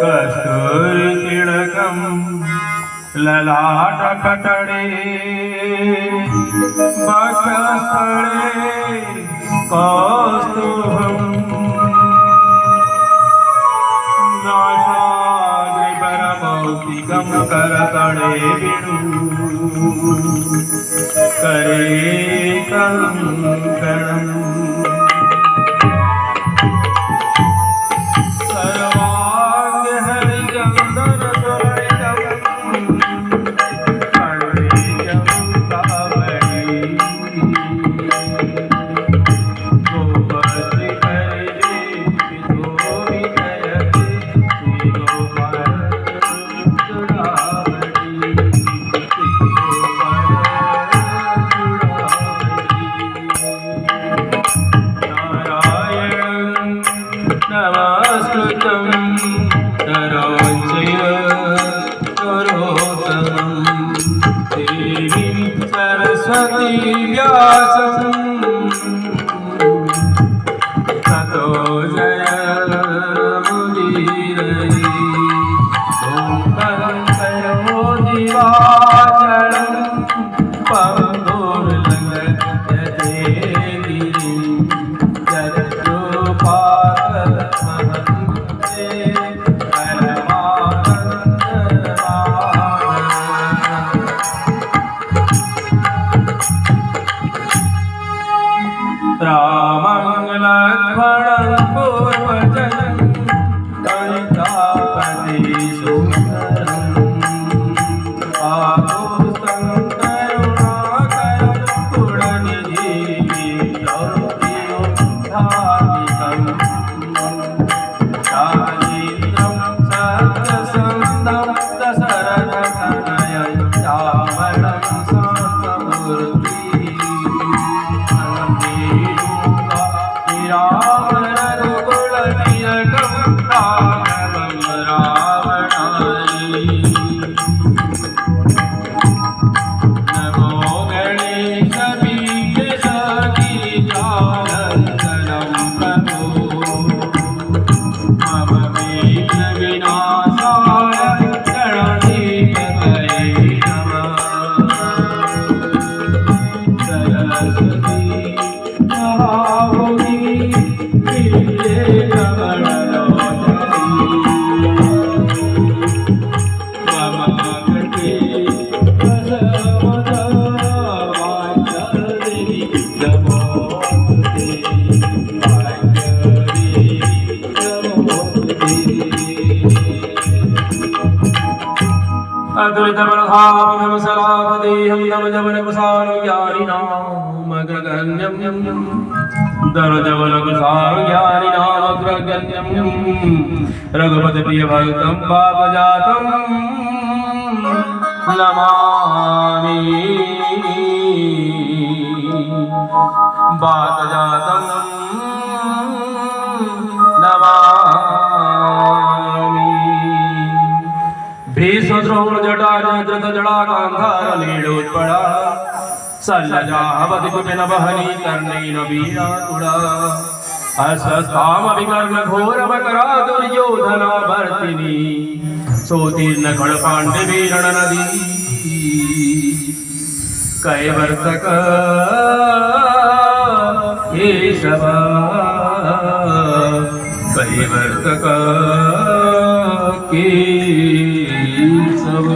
कस्तूरी तिलकम ललाट कटड़े बक्षस्थले कौस्तुभम नासाग्रिवरमौक्तिकं करतले विणु करे कंकणम् सरस्वती व्यासं ततो जयमुदीरये ओंकारं करोति वाचालं पवनोर्लङ्घयते गिरिं यद्रूपाकमहन्ते रामं लक्ष्मणं पूर्वजनं कैतापति सुन्दरं आपुस्तं करुणाकरं गुणनिधिं धार्मिकं चारित्रं सत्यसन्धं दशरथतनयं रावणं शान्तमूर्ति राम रघुकुल तिलकं राघवं रावणाय नमो गणेश बीज गिरिजानन्दनं प्रभो मम विघ्न विनाशाय गणाधिपतये नमः सरस्वती अतुलितबलधामं सलापदेहं नवजवनकुशालज्ञानिनामग्रगण्यं दरजवनकुशालज्ञानिनामग्रगण्यं रघुपतिप्रियभक्तं पापजातं नमामि वातजातं नमामि भीष्मद्रोण जटाजट जड़ा गांधार लीलोत्पला सल्लजावति कुपिन बहनी कर्णेन वीराकुला अस्वस्थामविकर्ण घोरमकरा दुर्योधना भर्तिनी सोतीर्ण खड़पाण्डवी रणनदी कैवर्तक केशव कैवर्तक केशव